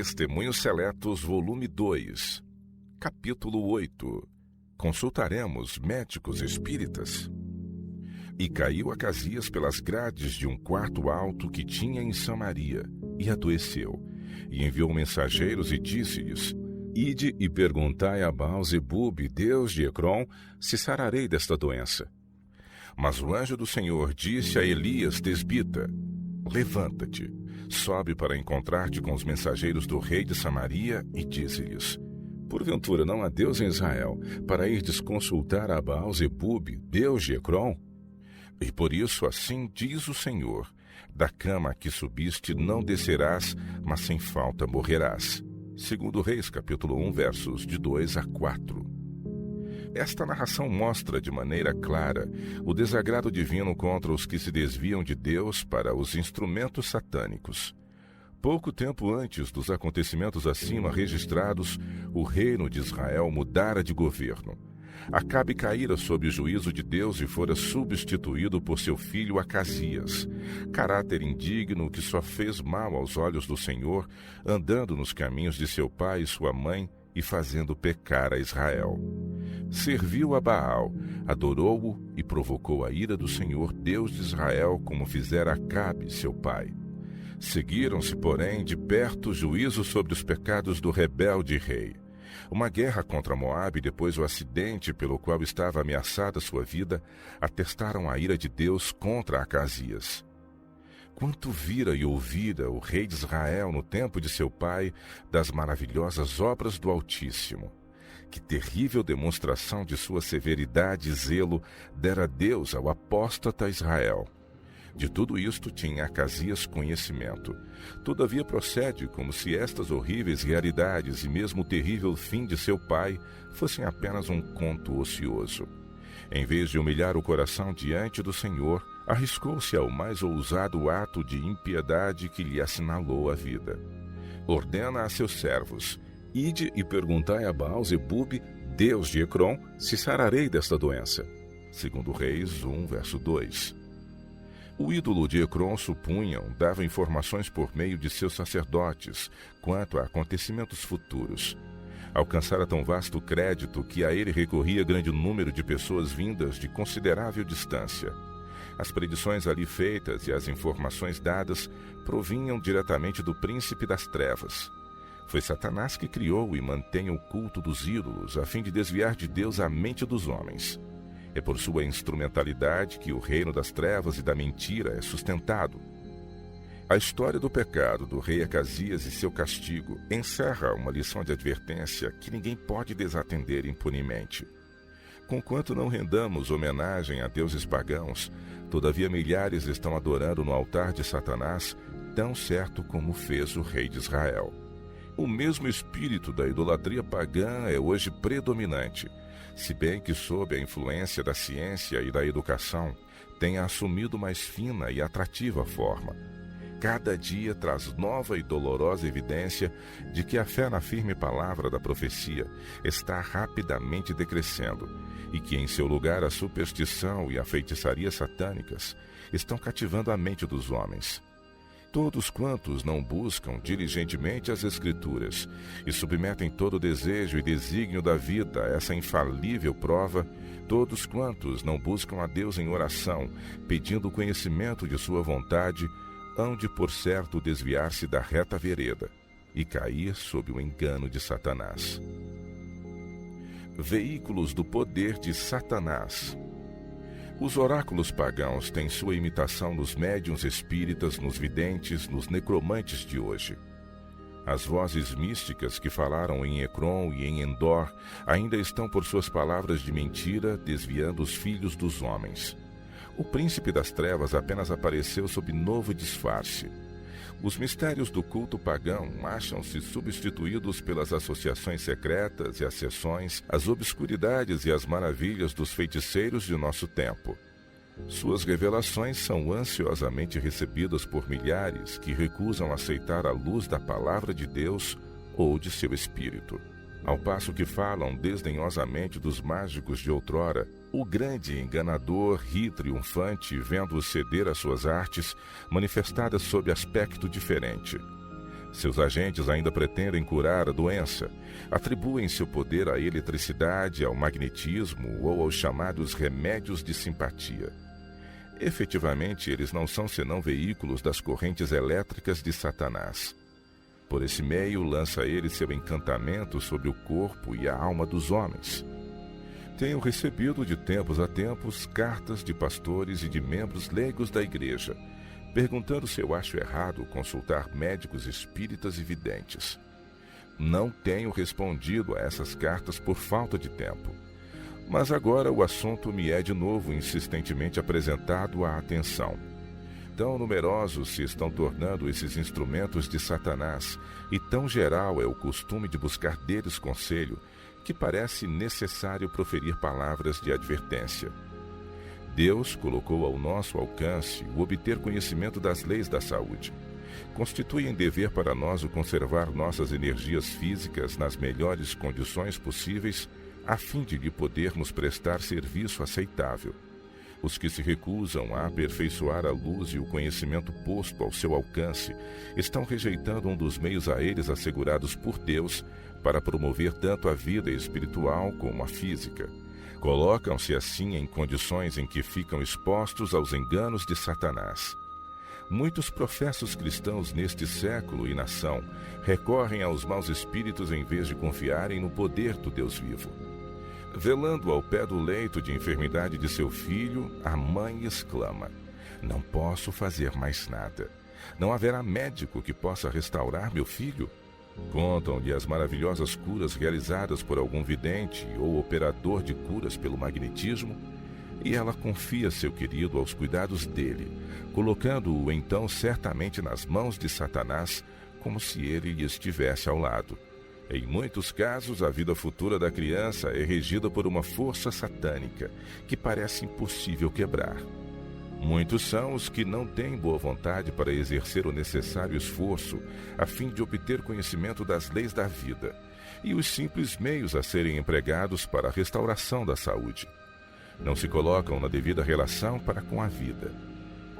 Testemunhos Seletos, volume 2, capítulo 8. Consultaremos médicos espíritas. E caiu Acasias pelas grades de um quarto alto que tinha em Samaria, e adoeceu. E enviou mensageiros e disse-lhes: Ide e perguntai a Baal-zebub, deus de Ecrom, se sararei desta doença. Mas o anjo do Senhor disse a Elias Tesbita: Levanta-te, sobe para encontrar-te com os mensageiros do rei de Samaria e dize-lhes: Porventura não há Deus em Israel, para irdes consultar a Baal-zebub, deus de Ecrom? E por isso assim diz o Senhor: da cama a que subiste não descerás, mas sem falta morrerás. Segundo Reis, capítulo 1, versos de 2 a 4. Esta narração mostra de maneira clara o desagrado divino contra os que se desviam de Deus para os instrumentos satânicos. Pouco tempo antes dos acontecimentos acima registrados, o reino de Israel mudara de governo. Acabe caíra sob o juízo de Deus e fora substituído por seu filho Acasias, caráter indigno que só fez mal aos olhos do Senhor, andando nos caminhos de seu pai e sua mãe e fazendo pecar a Israel. Serviu a Baal, adorou-o e provocou a ira do Senhor, Deus de Israel, como fizera Acabe, seu pai. Seguiram-se, porém, de perto juízo sobre os pecados do rebelde rei. Uma guerra contra Moabe e depois o acidente pelo qual estava ameaçada sua vida atestaram a ira de Deus contra Acasias. Quanto vira e ouvira o rei de Israel no tempo de seu pai das maravilhosas obras do Altíssimo. Que terrível demonstração de sua severidade e zelo dera Deus ao apóstata Israel. De tudo isto tinha Acasias conhecimento. Todavia procede como se estas horríveis realidades e mesmo o terrível fim de seu pai fossem apenas um conto ocioso. Em vez de humilhar o coração diante do Senhor, arriscou-se ao mais ousado ato de impiedade que lhe assinalou a vida. Ordena a seus servos: Ide e perguntai a Baal-zebub, deus de Ecrom, se sararei desta doença. Segundo Reis 1, verso 2. O ídolo de Ecrom, supunham, dava informações por meio de seus sacerdotes quanto a acontecimentos futuros. Alcançara tão vasto crédito que a ele recorria grande número de pessoas vindas de considerável distância. As predições ali feitas e as informações dadas provinham diretamente do príncipe das trevas. Foi Satanás que criou e mantém o culto dos ídolos, a fim de desviar de Deus a mente dos homens. É por sua instrumentalidade que o reino das trevas e da mentira é sustentado. A história do pecado do rei Acasias e seu castigo encerra uma lição de advertência que ninguém pode desatender impunemente. Conquanto não rendamos homenagem a deuses pagãos, todavia milhares estão adorando no altar de Satanás, tão certo como fez o rei de Israel. O mesmo espírito da idolatria pagã é hoje predominante, se bem que, sob a influência da ciência e da educação, tenha assumido mais fina e atrativa forma. Cada dia traz nova e dolorosa evidência de que a fé na firme palavra da profecia está rapidamente decrescendo e que, em seu lugar, a superstição e a feitiçaria satânicas estão cativando a mente dos homens. Todos quantos não buscam diligentemente as Escrituras e submetem todo o desejo e desígnio da vida a essa infalível prova, todos quantos não buscam a Deus em oração, pedindo o conhecimento de sua vontade, hão de por certo desviar-se da reta vereda e cair sob o engano de Satanás. Veículos do poder de Satanás. Os oráculos pagãos têm sua imitação nos médiuns espíritas, nos videntes, nos necromantes de hoje. As vozes místicas que falaram em Ecrom e em Endor ainda estão por suas palavras de mentira desviando os filhos dos homens. O príncipe das trevas apenas apareceu sob novo disfarce. Os mistérios do culto pagão acham-se substituídos pelas associações secretas e as sessões, as obscuridades e as maravilhas dos feiticeiros de nosso tempo. Suas revelações são ansiosamente recebidas por milhares que recusam aceitar a luz da palavra de Deus ou de seu espírito. Ao passo que falam desdenhosamente dos mágicos de outrora, o grande enganador ri triunfante vendo-os ceder às suas artes, manifestadas sob aspecto diferente. Seus agentes ainda pretendem curar a doença, atribuem seu poder à eletricidade, ao magnetismo ou aos chamados remédios de simpatia. Efetivamente, eles não são senão veículos das correntes elétricas de Satanás. Por esse meio, lança ele seu encantamento sobre o corpo e a alma dos homens. Tenho recebido de tempos a tempos cartas de pastores e de membros leigos da igreja, perguntando se eu acho errado consultar médicos espíritas e videntes. Não tenho respondido a essas cartas por falta de tempo. Mas agora o assunto me é de novo insistentemente apresentado à atenção. Tão numerosos se estão tornando esses instrumentos de Satanás, e tão geral é o costume de buscar deles conselho, que parece necessário proferir palavras de advertência. Deus colocou ao nosso alcance o obter conhecimento das leis da saúde. Constituem dever para nós o conservar nossas energias físicas nas melhores condições possíveis, a fim de lhe podermos prestar serviço aceitável. Os que se recusam a aperfeiçoar a luz e o conhecimento posto ao seu alcance estão rejeitando um dos meios a eles assegurados por Deus para promover tanto a vida espiritual como a física. Colocam-se assim em condições em que ficam expostos aos enganos de Satanás. Muitos professos cristãos neste século e nação recorrem aos maus espíritos em vez de confiarem no poder do Deus vivo. Velando ao pé do leito de enfermidade de seu filho, a mãe exclama: "Não posso fazer mais nada. Não haverá médico que possa restaurar meu filho?" Contam-lhe as maravilhosas curas realizadas por algum vidente ou operador de curas pelo magnetismo, e ela confia seu querido aos cuidados dele, colocando-o então certamente nas mãos de Satanás, como se ele lhe estivesse ao lado. Em muitos casos, a vida futura da criança é regida por uma força satânica que parece impossível quebrar. Muitos são os que não têm boa vontade para exercer o necessário esforço a fim de obter conhecimento das leis da vida e os simples meios a serem empregados para a restauração da saúde. Não se colocam na devida relação para com a vida.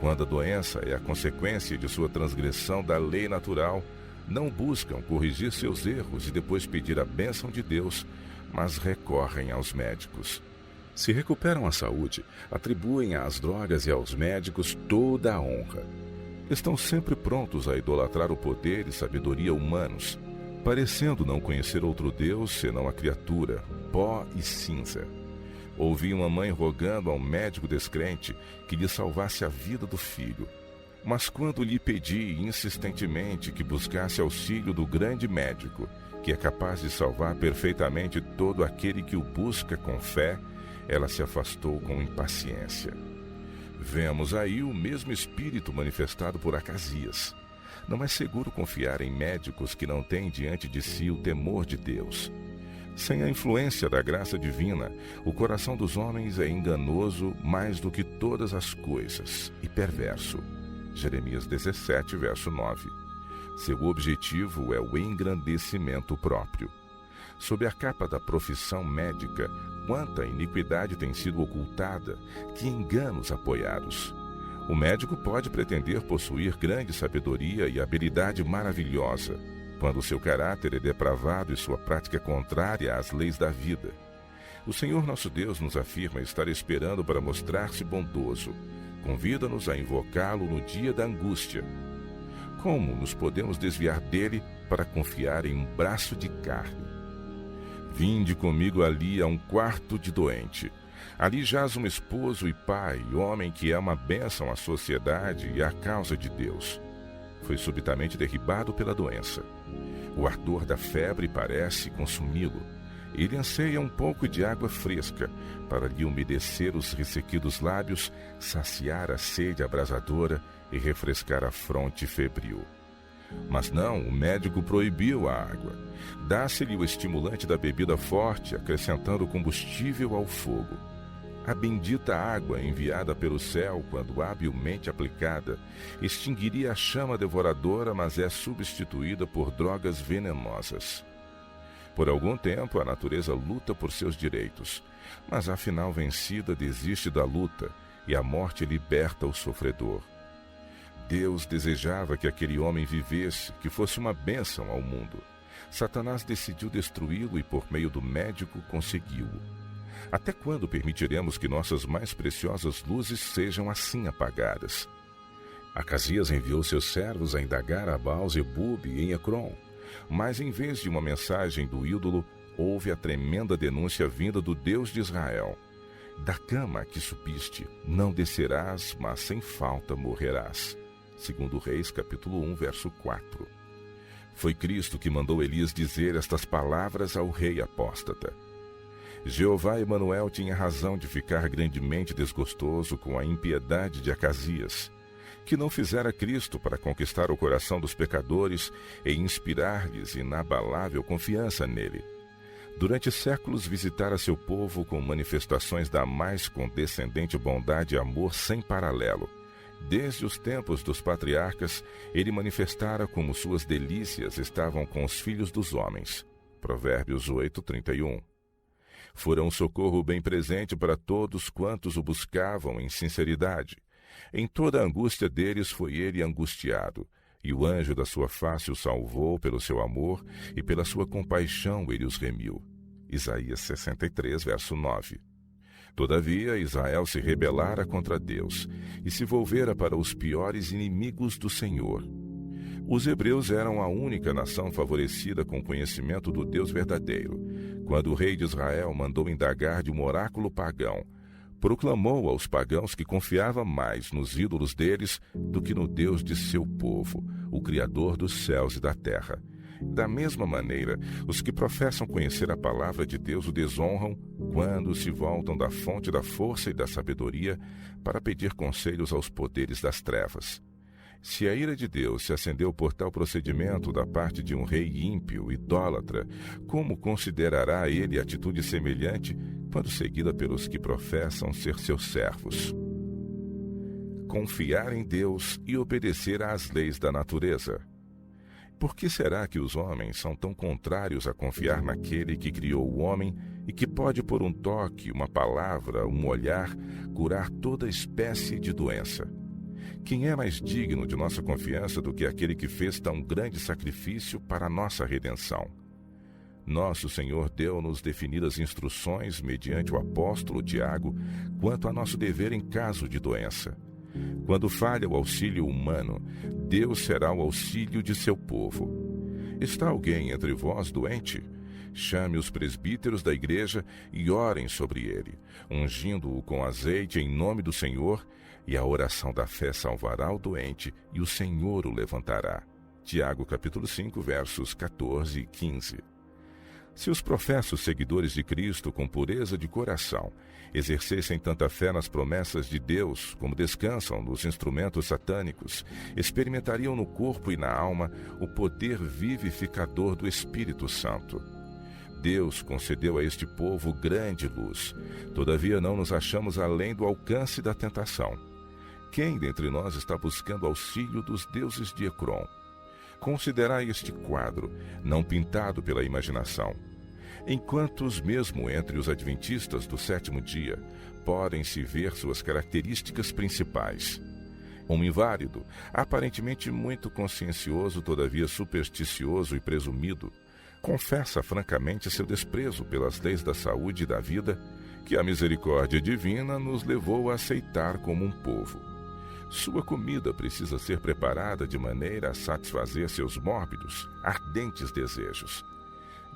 Quando a doença é a consequência de sua transgressão da lei natural, não buscam corrigir seus erros e depois pedir a bênção de Deus, mas recorrem aos médicos. Se recuperam a saúde, atribuem às drogas e aos médicos toda a honra. Estão sempre prontos a idolatrar o poder e sabedoria humanos, parecendo não conhecer outro Deus senão a criatura, pó e cinza. Ouvi uma mãe rogando ao médico descrente que lhe salvasse a vida do filho. Mas quando lhe pedi insistentemente que buscasse auxílio do grande médico, que é capaz de salvar perfeitamente todo aquele que o busca com fé, ela se afastou com impaciência. Vemos aí o mesmo espírito manifestado por Acasias. Não é seguro confiar em médicos que não têm diante de si o temor de Deus. Sem a influência da graça divina, o coração dos homens é enganoso mais do que todas as coisas e perverso. Jeremias 17, verso 9. Seu objetivo é o engrandecimento próprio. Sob a capa da profissão médica, quanta iniquidade tem sido ocultada, que enganos apoiados. O médico pode pretender possuir grande sabedoria e habilidade maravilhosa, quando seu caráter é depravado e sua prática contrária às leis da vida. O Senhor nosso Deus nos afirma estar esperando para mostrar-se bondoso. Convida-nos a invocá-lo no dia da angústia. Como nos podemos desviar dele para confiar em um braço de carne? Vinde comigo ali a um quarto de doente. Ali jaz um esposo e pai, homem que é uma bênção à sociedade e à causa de Deus. Foi subitamente derribado pela doença. O ardor da febre parece consumi-lo. Ele anseia um pouco de água fresca para lhe umedecer os ressequidos lábios, saciar a sede abrasadora e refrescar a fronte febril. Mas não, o médico proibiu a água. Dá-se-lhe o estimulante da bebida forte, acrescentando combustível ao fogo. A bendita água enviada pelo céu, quando habilmente aplicada, extinguiria a chama devoradora, mas é substituída por drogas venenosas. Por algum tempo, a natureza luta por seus direitos, mas afinal vencida desiste da luta e a morte liberta o sofredor. Deus desejava que aquele homem vivesse, que fosse uma bênção ao mundo. Satanás decidiu destruí-lo e, por meio do médico, conseguiu-o. Até quando permitiremos que nossas mais preciosas luzes sejam assim apagadas? Acasias enviou seus servos a indagar a Baal-zebub em Ecrom, mas em vez de uma mensagem do ídolo, houve a tremenda denúncia vinda do Deus de Israel. Da cama que subiste, não descerás, mas sem falta morrerás. Segundo Reis, capítulo 1, verso 4. Foi Cristo que mandou Elias dizer estas palavras ao rei apóstata. Jeová Emanuel tinha razão de ficar grandemente desgostoso com a impiedade de Acasias, que não fizera Cristo para conquistar o coração dos pecadores e inspirar-lhes inabalável confiança nele. Durante séculos visitara seu povo com manifestações da mais condescendente bondade e amor sem paralelo. Desde os tempos dos patriarcas, ele manifestara como suas delícias estavam com os filhos dos homens. Provérbios 8:31. Fora um socorro bem presente para todos quantos o buscavam em sinceridade. Em toda a angústia deles foi ele angustiado, e o anjo da sua face o salvou pelo seu amor, e pela sua compaixão ele os remiu. Isaías 63, verso 9. Todavia, Israel se rebelara contra Deus, e se volvera para os piores inimigos do Senhor. Os hebreus eram a única nação favorecida com o conhecimento do Deus verdadeiro. Quando o rei de Israel mandou indagar de um oráculo pagão, proclamou aos pagãos que confiava mais nos ídolos deles do que no Deus de seu povo, o Criador dos céus e da terra. Da mesma maneira, os que professam conhecer a palavra de Deus o desonram quando se voltam da fonte da força e da sabedoria para pedir conselhos aos poderes das trevas. Se a ira de Deus se acendeu por tal procedimento da parte de um rei ímpio, idólatra, como considerará ele atitude semelhante quando seguida pelos que professam ser seus servos? Confiar em Deus e obedecer às leis da natureza. Por que será que os homens são tão contrários a confiar naquele que criou o homem e que pode, por um toque, uma palavra, um olhar, curar toda espécie de doença? Quem é mais digno de nossa confiança do que aquele que fez tão grande sacrifício para a nossa redenção? Nosso Senhor deu-nos definidas instruções, mediante o apóstolo Tiago, quanto a nosso dever em caso de doença. Quando falha o auxílio humano, Deus será o auxílio de seu povo. Está alguém entre vós doente? Chame os presbíteros da igreja e orem sobre ele, ungindo-o com azeite em nome do Senhor, e a oração da fé salvará o doente, e o Senhor o levantará. Tiago capítulo 5, versos 14 e 15. Se os professos seguidores de Cristo, com pureza de coração, exercessem tanta fé nas promessas de Deus, como descansam nos instrumentos satânicos, experimentariam no corpo e na alma o poder vivificador do Espírito Santo. Deus concedeu a este povo grande luz, todavia não nos achamos além do alcance da tentação. Quem dentre nós está buscando auxílio dos deuses de Ecrom? Considerai este quadro, não pintado pela imaginação. Enquanto mesmo entre os adventistas do sétimo dia, podem-se ver suas características principais. Um inválido, aparentemente muito consciencioso, todavia supersticioso e presumido, confessa francamente seu desprezo pelas leis da saúde e da vida, que a misericórdia divina nos levou a aceitar como um povo. Sua comida precisa ser preparada de maneira a satisfazer seus mórbidos, ardentes desejos.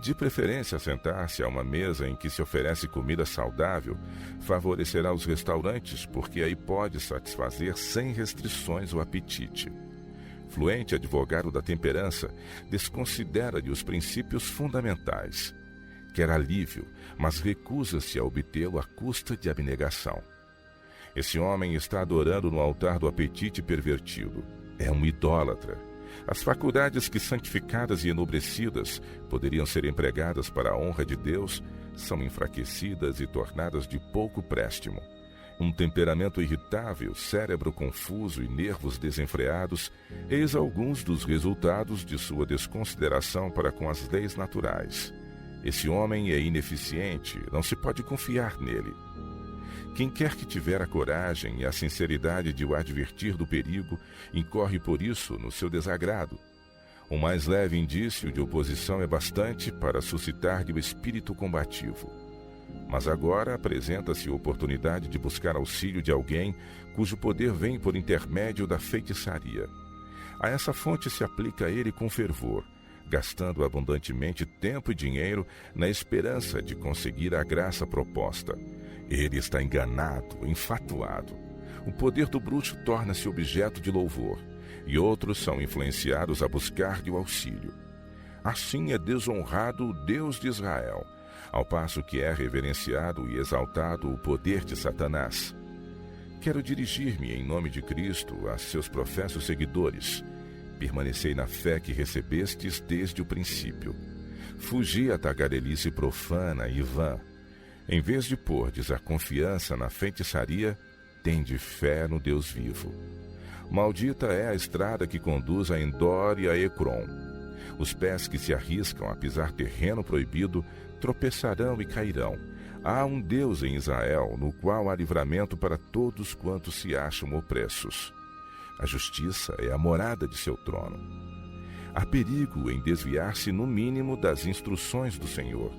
De preferência, sentar-se a uma mesa em que se oferece comida saudável favorecerá os restaurantes, porque aí pode satisfazer sem restrições o apetite. Fluente advogado da temperança, desconsidera-lhe os princípios fundamentais. Quer alívio, mas recusa-se a obtê-lo à custa de abnegação. Esse homem está adorando no altar do apetite pervertido. É um idólatra. As faculdades que, santificadas e enobrecidas, poderiam ser empregadas para a honra de Deus, são enfraquecidas e tornadas de pouco préstimo. Um temperamento irritável, cérebro confuso e nervos desenfreados, eis alguns dos resultados de sua desconsideração para com as leis naturais. Esse homem é ineficiente, não se pode confiar nele. Quem quer que tiver a coragem e a sinceridade de o advertir do perigo, incorre por isso no seu desagrado. O mais leve indício de oposição é bastante para suscitar-lhe o espírito combativo. Mas agora apresenta-se a oportunidade de buscar auxílio de alguém cujo poder vem por intermédio da feitiçaria. A essa fonte se aplica ele com fervor, gastando abundantemente tempo e dinheiro na esperança de conseguir a graça proposta. Ele está enganado, enfatuado. O poder do bruxo torna-se objeto de louvor, e outros são influenciados a buscar-lhe o auxílio. Assim é desonrado o Deus de Israel, ao passo que é reverenciado e exaltado o poder de Satanás. Quero dirigir-me em nome de Cristo a seus professos seguidores. Permanecei na fé que recebestes desde o princípio. Fugi a tagarelice profana e vã. Em vez de pordes a confiança na feitiçaria, tende fé no Deus vivo. Maldita é a estrada que conduz a Endor e a Ecrom. Os pés que se arriscam a pisar terreno proibido tropeçarão e cairão. Há um Deus em Israel, no qual há livramento para todos quantos se acham opressos. A justiça é a morada de seu trono. Há perigo em desviar-se, no mínimo, das instruções do Senhor.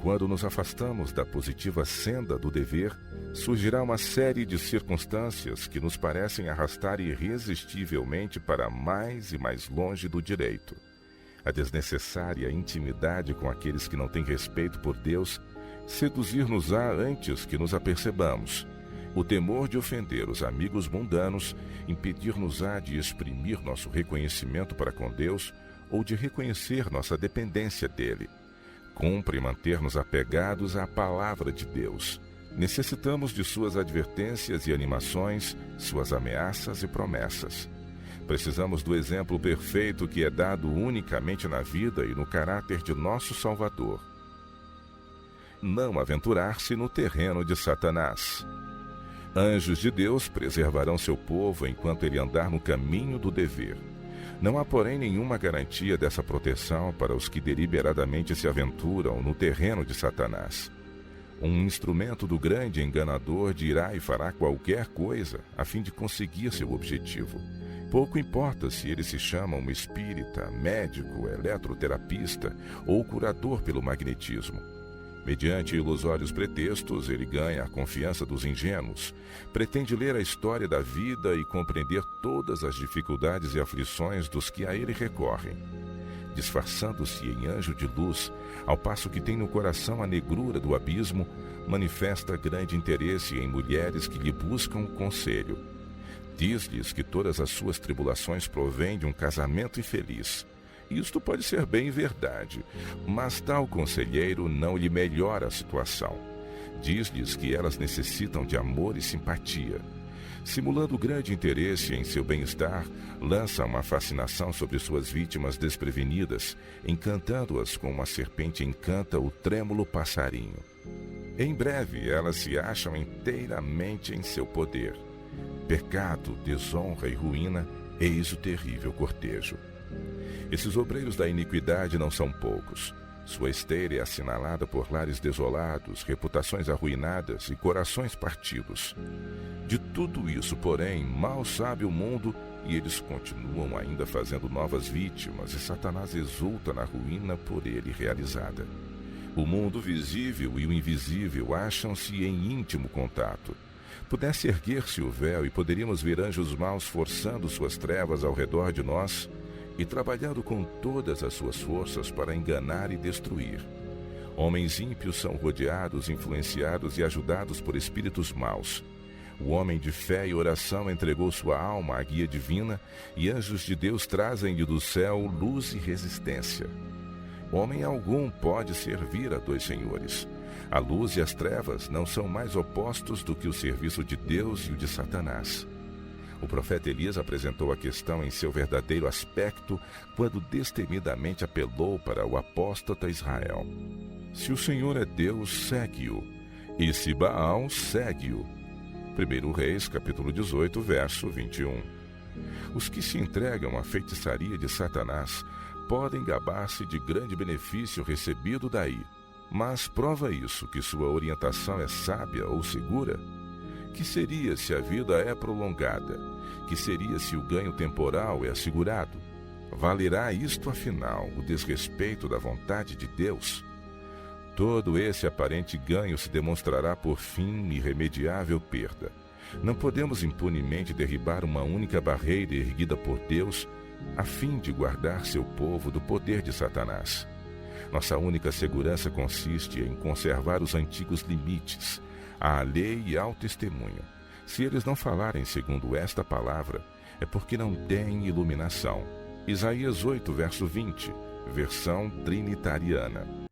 Quando nos afastamos da positiva senda do dever, surgirá uma série de circunstâncias que nos parecem arrastar irresistivelmente para mais e mais longe do direito. A desnecessária intimidade com aqueles que não têm respeito por Deus seduzir-nos-á antes que nos apercebamos. O temor de ofender os amigos mundanos impedir-nos-á de exprimir nosso reconhecimento para com Deus ou de reconhecer nossa dependência dele. Cumpre manter-nos apegados à palavra de Deus. Necessitamos de suas advertências e animações, suas ameaças e promessas. Precisamos do exemplo perfeito que é dado unicamente na vida e no caráter de nosso Salvador. Não aventurar-se no terreno de Satanás. Anjos de Deus preservarão seu povo enquanto ele andar no caminho do dever. Não há, porém, nenhuma garantia dessa proteção para os que deliberadamente se aventuram no terreno de Satanás. Um instrumento do grande enganador dirá e fará qualquer coisa a fim de conseguir seu objetivo. Pouco importa se ele se chama um espírita, médico, eletroterapista ou curador pelo magnetismo. Mediante ilusórios pretextos, ele ganha a confiança dos ingênuos, pretende ler a história da vida e compreender todas as dificuldades e aflições dos que a ele recorrem. Disfarçando-se em anjo de luz, ao passo que tem no coração a negrura do abismo, manifesta grande interesse em mulheres que lhe buscam conselho. Diz-lhes que todas as suas tribulações provêm de um casamento infeliz. Isto pode ser bem verdade, mas tal conselheiro não lhe melhora a situação. Diz-lhes que elas necessitam de amor e simpatia. Simulando grande interesse em seu bem-estar, lança uma fascinação sobre suas vítimas desprevenidas, encantando-as como uma serpente encanta o trêmulo passarinho. Em breve, elas se acham inteiramente em seu poder. Pecado, desonra e ruína, eis o terrível cortejo. Esses obreiros da iniquidade não são poucos. Sua esteira é assinalada por lares desolados, reputações arruinadas e corações partidos. De tudo isso, porém, mal sabe o mundo e eles continuam ainda fazendo novas vítimas e Satanás exulta na ruína por ele realizada. O mundo visível e o invisível acham-se em íntimo contato. Pudesse erguer-se o véu e poderíamos ver anjos maus forçando suas trevas ao redor de nós e trabalhando com todas as suas forças para enganar e destruir. Homens ímpios são rodeados, influenciados e ajudados por espíritos maus. O homem de fé e oração entregou sua alma à guia divina e anjos de Deus trazem-lhe do céu luz e resistência. Homem algum pode servir a dois senhores. A luz e as trevas não são mais opostos do que o serviço de Deus e o de Satanás. O profeta Elias apresentou a questão em seu verdadeiro aspecto quando destemidamente apelou para o apóstata Israel. Se o Senhor é Deus, segue-o, e se Baal, segue-o. 1 Reis, capítulo 18, verso 21. Os que se entregam à feitiçaria de Satanás podem gabar-se de grande benefício recebido daí. Mas prova isso que sua orientação é sábia ou segura? Que seria se a vida é prolongada? Que seria se o ganho temporal é assegurado? Valerá isto, afinal, o desrespeito da vontade de Deus? Todo esse aparente ganho se demonstrará por fim irremediável perda. Não podemos impunemente derribar uma única barreira erguida por Deus a fim de guardar seu povo do poder de Satanás. Nossa única segurança consiste em conservar os antigos limites, à lei e ao testemunho. Se eles não falarem segundo esta palavra, é porque não têm iluminação. Isaías 8, verso 20, versão trinitariana.